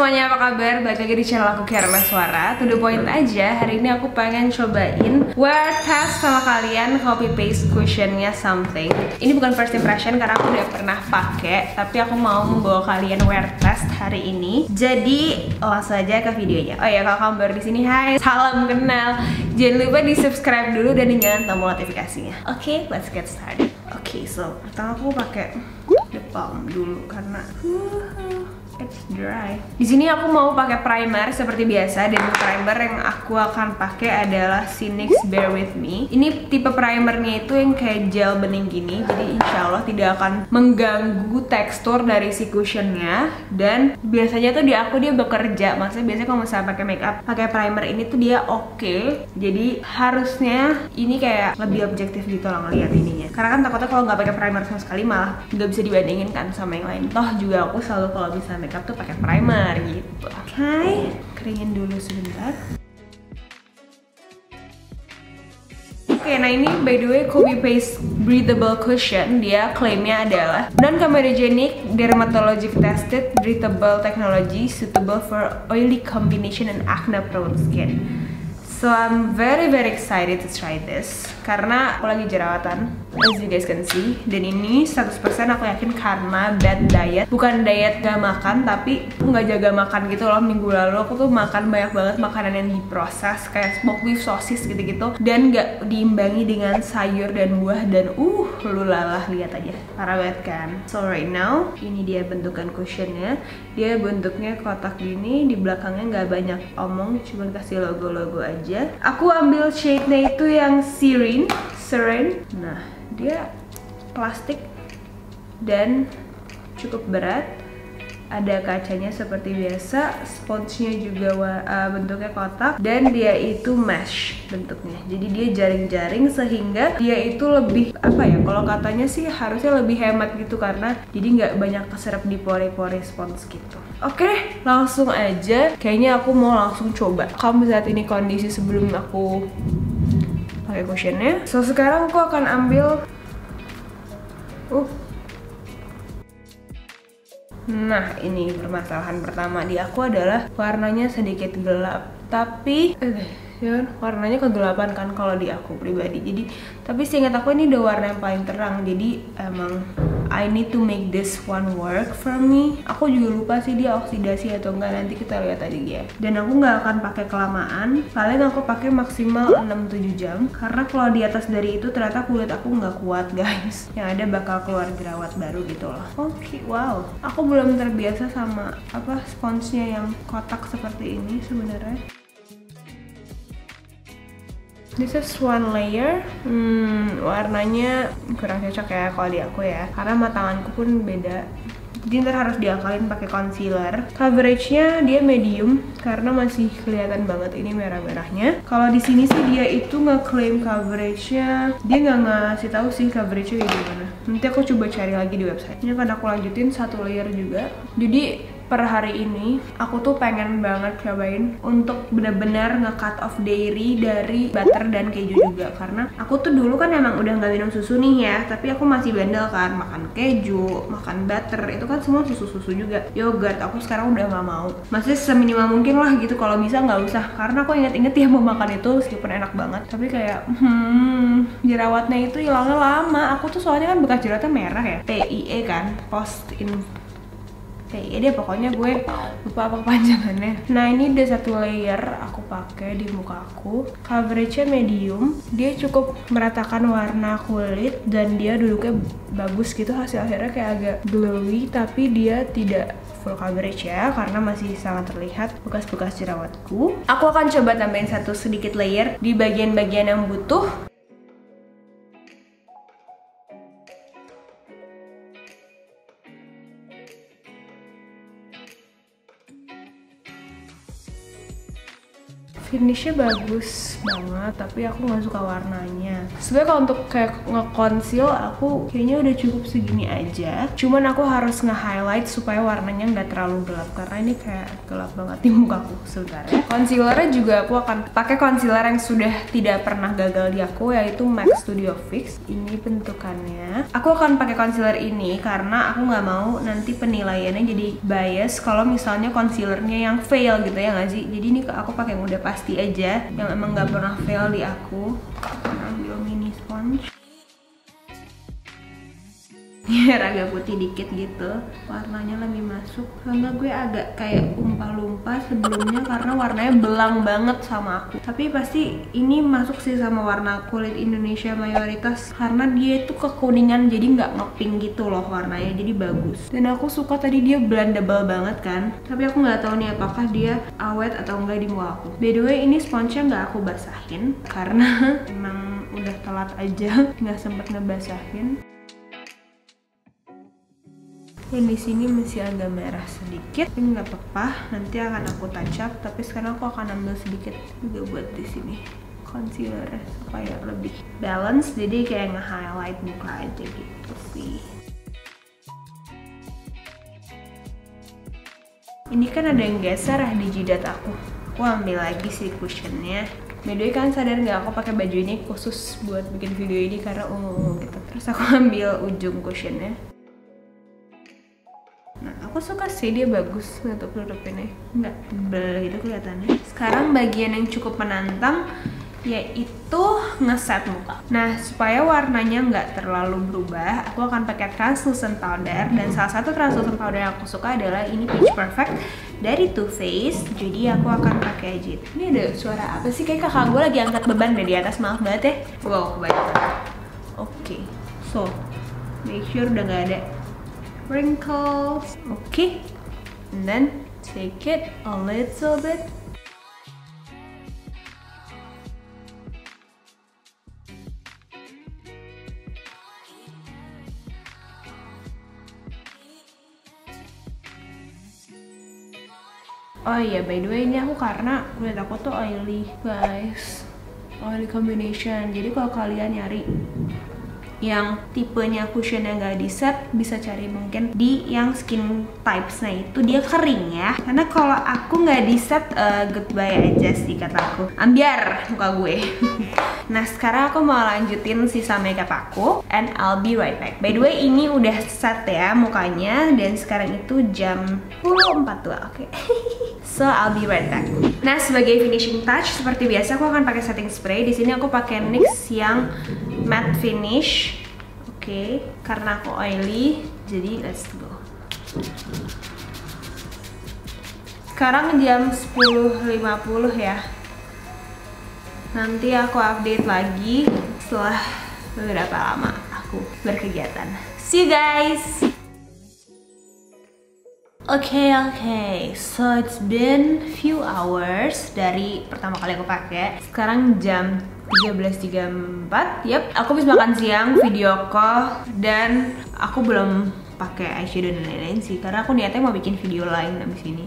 semuanya, apa kabar? Balik lagi di channel aku Karena Suara. To the point aja, hari ini aku pengen cobain wear test sama kalian copy paste cushionnya something. Ini bukan first impression karena aku udah pernah pakai, tapi aku mau membawa kalian wear test hari ini. Jadi langsung aja ke videonya. Oh ya, kalau kamu baru di sini, hai, salam kenal. Jangan lupa di subscribe dulu dan nyalain tombol notifikasinya. Oke, let's get started. Oke, so pertama aku pakai the balm dulu karena it's dry. Di sini aku mau pakai primer seperti biasa, dan primer yang aku akan pakai adalah si NYX Bear With Me. Ini tipe primernya itu yang kayak gel bening gini, jadi insya Allah tidak akan mengganggu tekstur dari si cushionnya. Dan biasanya tuh di aku dia bekerja, maksudnya biasanya kalau misalnya pakai makeup pakai primer ini tuh dia oke. Jadi harusnya ini kayak lebih objektif gitu loh ngeliat ininya. Karena kan takutnya kalau nggak pakai primer sama sekali malah nggak bisa dibandingin kan sama yang lain. Toh juga aku selalu kalau bisa makeup tuh pakai primer gitu. Oke, keringin dulu sebentar. Oke, nah ini by the way copy paste breathable cushion. Dia klaimnya adalah non-comedogenic, dermatologic tested, breathable technology suitable for oily combination and acne prone skin. So I'm very excited to try this karena aku lagi jerawatan, as you guys can see. Dan ini 100% aku yakin karena bad diet. Bukan diet gak makan, tapi aku gak jaga makan gitu loh. Minggu lalu aku tuh makan banyak banget makanan yang diproses, kayak smoked beef, sosis gitu-gitu, dan gak diimbangi dengan sayur dan buah. Dan lulalah, lihat aja, parah banget kan. So right now, ini dia bentukan cushionnya. Dia bentuknya kotak gini, di belakangnya gak banyak omong, cuman kasih logo-logo aja. Aku ambil shade-nya itu yang Serene. Nah, dia plastik dan cukup berat. Ada kacanya seperti biasa, sponge-nya juga bentuknya kotak, dan dia itu mesh bentuknya. Jadi dia jaring-jaring sehingga dia itu lebih apa ya? Kalau katanya sih harusnya lebih hemat gitu karena jadi nggak banyak keserap di pori-pori sponge gitu. Oke, langsung aja. Kayaknya aku mau langsung coba. Kamu saat ini kondisi sebelum aku pakai cushionnya. So sekarang aku akan ambil Nah, ini permasalahan pertama di aku adalah warnanya sedikit gelap, tapi ya warnanya kegelapan kan kalau di aku pribadi. Jadi tapi seingat aku ini udah warna yang paling terang, jadi emang I need to make this one work for me. Aku juga lupa sih dia oksidasi atau enggak, nanti kita lihat aja ya. Dan aku nggak akan pakai kelamaan, paling aku pakai maksimal 6-7 jam karena kalau di atas dari itu ternyata kulit aku nggak kuat guys. Yang ada bakal keluar jerawat baru gitu loh. Oke, wow. Aku belum terbiasa sama sponsnya yang kotak seperti ini sebenarnya. This is one layer. Warnanya kurang cocok ya kalau di aku ya, karena tanganku pun beda. Jadi ntar harus diakalin pakai concealer. Coveragenya dia medium karena masih kelihatan banget ini merah-merahnya. Kalau di sini sih dia itu ngeklaim coveragenya, dia nggak ngasih tahu sih coveragenya gimana. Nanti aku coba cari lagi di websitenya. Kan aku lanjutin satu layer juga. Jadi per hari ini aku tuh pengen banget cobain untuk bener-bener nge-cut off dairy dari butter dan keju juga, karena aku tuh dulu kan emang udah nggak minum susu nih ya, tapi aku masih bandel kan makan keju, makan butter, itu kan semua susu-susu juga, yogurt. Aku sekarang udah nggak mau, maksudnya seminimal mungkin lah gitu, kalau bisa nggak usah, karena aku inget-inget ya mau makan itu meskipun enak banget, tapi kayak jerawatnya itu hilangnya lama. Aku tuh soalnya kan bekas jerawatnya merah ya, PIE kan, kayak dia, pokoknya gue lupa apa panjangannya. Nah ini udah satu layer aku pakai di muka aku. Coveragenya medium, dia cukup meratakan warna kulit dan dia duduknya bagus gitu. Hasil akhirnya kayak agak glowy, tapi dia tidak full coverage ya karena masih sangat terlihat bekas-bekas jerawatku. Aku akan coba tambahin satu sedikit layer di bagian-bagian yang butuh. finishnya bagus banget, tapi aku nggak suka warnanya. Sebenarnya kalau untuk kayak nge-conceal aku kayaknya udah cukup segini aja. Cuman aku harus nge-highlight supaya warnanya nggak terlalu gelap karena ini kayak gelap banget di mukaku sebenarnya. Concealernya juga aku akan pakai concealer yang sudah tidak pernah gagal di aku, yaitu MAC Studio Fix. Ini bentukannya. Aku akan pakai concealer ini karena aku nggak mau nanti penilaiannya jadi bias kalau misalnya concealernya yang fail gitu ya nggak sih. Jadi ini aku pakai yang udah pasti aja, yang emang nggak pernah fail di aku. Aku akan ambil mini sponge biar agak putih dikit gitu, warnanya lebih masuk. Karena gue agak kayak lumpah-lumpah sebelumnya karena warnanya belang banget sama aku, tapi pasti ini masuk sih sama warna kulit Indonesia mayoritas karena dia itu kekuningan, jadi nggak ngepink gitu loh warnanya, jadi bagus. Dan aku suka tadi dia blendable banget kan, tapi aku nggak tahu nih apakah dia awet atau enggak di muka aku. By the way, ini sponsnya nggak aku basahin karena emang udah telat aja, nggak sempet ngebasahin. Dan di sini masih agak merah sedikit, tapi nggak apa-apa, nanti akan aku touch up. Tapi sekarang aku akan ambil sedikit juga buat di sini concealer supaya lebih balance, jadi kayak nge-highlight muka aja gitu sih. Ini kan ada yang geser di jidat aku. Aku ambil lagi si cushionnya. By the way, kan sadar nggak aku pakai baju ini khusus buat bikin video ini karena ungu gitu. Terus aku ambil ujung cushionnya. Nah, aku suka sih, dia bagus untuk tutupinnya, nggak tebel gitu kelihatannya. Sekarang bagian yang cukup menantang yaitu ngeset muka. Nah, supaya warnanya nggak terlalu berubah, aku akan pakai translucent powder. Dan salah satu translucent powder yang aku suka adalah ini Peach Perfect dari Too Faced. Jadi aku akan pakai aja. Ini ada suara apa sih? Kayak kakak gue lagi angkat beban dari atas, maaf banget ya. Wow, kebanyakan. Oke, so make sure udah nggak ada wrinkles. Okay, and then take it a little bit. Oh iya, by the way, ini aku karena kulit aku tuh oily guys, oily combination. Jadi kalau kalian nyari yang tipenya cushion yang gak di set, bisa cari mungkin di yang skin types. Nah itu dia kering ya, karena kalau aku nggak di set, goodbye aja sih kataku, ambiar muka gue. Nah sekarang aku mau lanjutin sisa makeup aku, and I'll be right back. By the way, ini udah set ya mukanya, dan sekarang itu jam 10.42, oke. So I'll be right back. Nah sebagai finishing touch, seperti biasa aku akan pakai setting spray. Di sini aku pakai NYX yang matte finish. Oke, karena aku oily, jadi let's go. Sekarang jam 10.50 ya. Nanti aku update lagi setelah beberapa lama aku berkegiatan. See you guys. Okay, so it's been few hours dari pertama kali aku pakai. Sekarang jam 13.34. Yap, aku habis makan siang, video call, dan aku belum pakai eyeshadow dan lain-lain sih karena aku niatnya mau bikin video lain abis ini.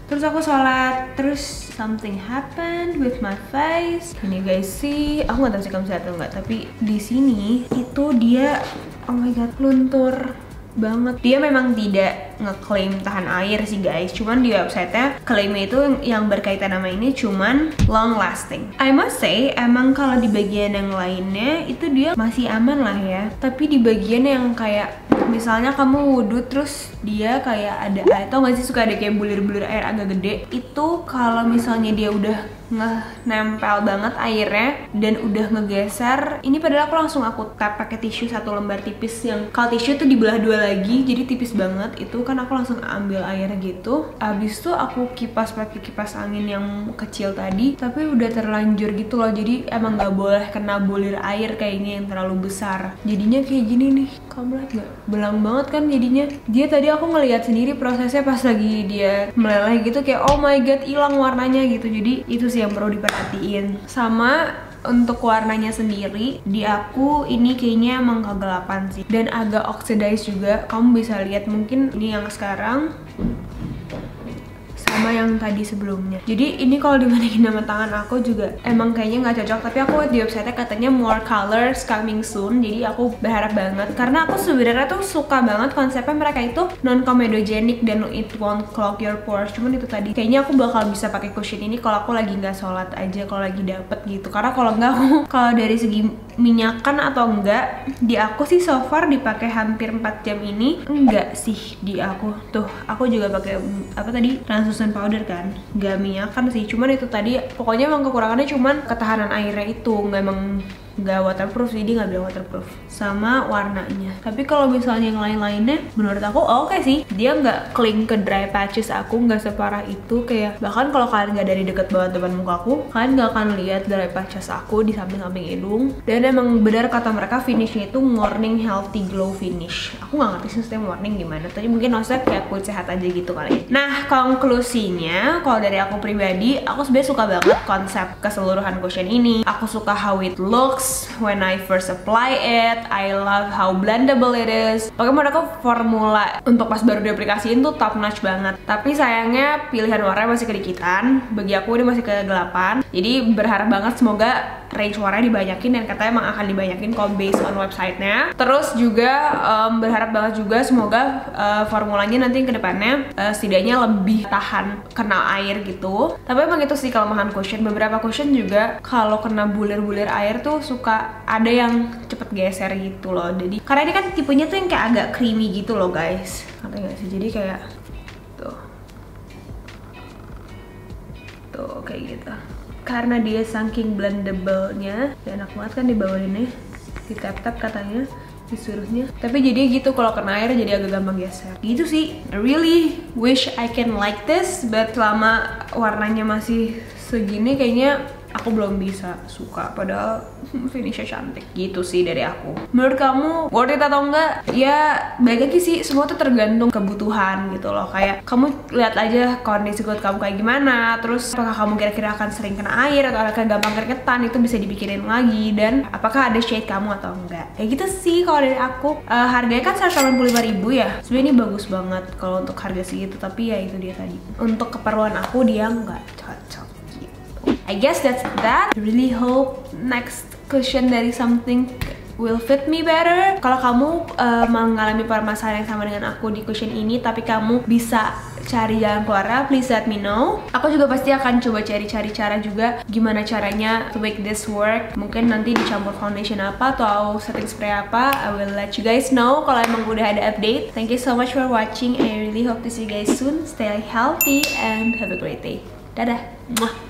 Terus aku sholat, terus something happened with my face. Can you guys see? Aku nggak tahu sih kamu bisa atau nggak, tapi di sini itu dia, oh my god, luntur banget. Dia memang tidak ngeklaim tahan air sih guys, cuman di websitenya klaimnya itu yang berkaitan sama ini cuman long lasting. I must say emang kalau di bagian yang lainnya itu dia masih aman lah ya, tapi di bagian yang kayak misalnya kamu wudhu terus dia kayak ada air, tau gak sih suka ada kayak bulir-bulir air agak gede, itu kalau misalnya dia udah nempel banget airnya dan udah ngegeser, ini padahal aku tap pakai tisu satu lembar tipis, yang kalau tisu tuh dibelah dua lagi jadi tipis banget, itu kan aku langsung ambil air gitu. Abis itu aku kipas pakai kipas angin yang kecil tadi, tapi udah terlanjur gitu loh, jadi emang nggak boleh kena bulir air kayaknya yang terlalu besar. Jadinya kayak gini nih, kamu lihat nggak? Belang banget kan jadinya. Dia tadi aku ngeliat sendiri prosesnya pas lagi dia meleleh gitu, kayak oh my god hilang warnanya gitu. Jadi itu sih yang perlu diperhatiin. Sama untuk warnanya sendiri, di aku ini kayaknya emang kegelapan sih dan agak oxidize juga. Kamu bisa lihat mungkin ini yang sekarang sama yang tadi sebelumnya. Jadi ini kalau dibandingin sama tangan aku juga emang kayaknya nggak cocok, tapi aku lihat di website katanya more colors coming soon, jadi aku berharap banget karena aku sebenarnya tuh suka banget konsepnya mereka itu non comedogenic dan it won't clog your pores. Cuman itu tadi kayaknya aku bakal bisa pakai cushion ini kalau aku lagi nggak sholat aja, kalau lagi dapet gitu, karena kalau nggak aku kalau dari segi minyakan atau enggak di aku sih so far dipakai hampir 4 jam ini enggak sih di aku. Tuh aku juga pakai apa tadi, translucent powder kan, nggak minyakan sih, cuman itu tadi pokoknya emang kekurangannya cuman ketahanan airnya itu, nggak waterproof, jadi nggak bilang waterproof, sama warnanya. Tapi kalau misalnya yang lain-lainnya menurut aku oke sih, dia nggak cling ke dry patches aku, nggak separah itu. Kayak bahkan kalau kalian nggak dari deket banget depan muka aku, kalian nggak akan lihat dry patches aku di samping-samping hidung. Dan emang benar kata mereka finishnya itu morning healthy glow finish. Aku nggak ngerti sistem morning gimana, tadi mungkin maksudnya kayak kulit sehat aja gitu kali. Nah konklusinya kalau dari aku pribadi, aku sebenarnya suka banget konsep keseluruhan cushion ini. Aku suka how it looks when I first apply it. I love how blendable it is. Pokoknya menurut aku formula untuk pas baru diaplikasiin tuh top notch banget. Tapi sayangnya pilihan warna masih kedikitan. Bagi aku ini masih kegelapan. Jadi berharap banget semoga range warnanya dibanyakin, dan katanya emang akan dibanyakin kalau based on websitenya. Terus juga berharap banget juga semoga formulanya nanti ke depannya setidaknya lebih tahan kena air gitu. Tapi emang itu sih kelemahan cushion. Beberapa cushion juga kalau kena bulir-bulir air tuh suka ada yang cepet geser gitu loh. Jadi karena ini kan tipenya tuh yang kayak agak creamy gitu loh guys, ngerti gak sih? Jadi kayak tuh kayak gitu. Karena dia saking blendable-nya, dan enak banget kan di bawah ini, di tap-tap katanya disuruhnya. Tapi jadi gitu kalau kena air jadi agak gampang geser. Gitu sih. I really wish I can like this, but selama warnanya masih segini kayaknya aku belum bisa suka, padahal finishnya cantik. Gitu sih dari aku. Menurut kamu worth it atau enggak? Ya balik lagi sih, semua tuh tergantung kebutuhan gitu loh. Kayak kamu lihat aja kondisi kulit kamu kayak gimana, terus apakah kamu kira-kira akan sering kena air atau akan gampang keringetan, itu bisa dipikirin lagi. Dan apakah ada shade kamu atau enggak. Kayak gitu sih kalau dari aku. Harganya kan 185.000 ya. Sebenarnya ini bagus banget kalau untuk harga segitu, tapi ya itu dia tadi, untuk keperluan aku dia nggak cocok. I guess that's that. I really hope next cushion dari something will fit me better. Kalau kamu mengalami permasalahan yang sama dengan aku di cushion ini, tapi kamu bisa cari jalan keluarnya, please let me know. Aku juga pasti akan coba cari-cari cara juga gimana caranya to make this work. Mungkin nanti dicampur foundation apa atau setting spray apa, I will let you guys know kalau emang udah ada update. Thank you so much for watching. I really hope to see you guys soon. Stay healthy and have a great day. Dadah. Mwah.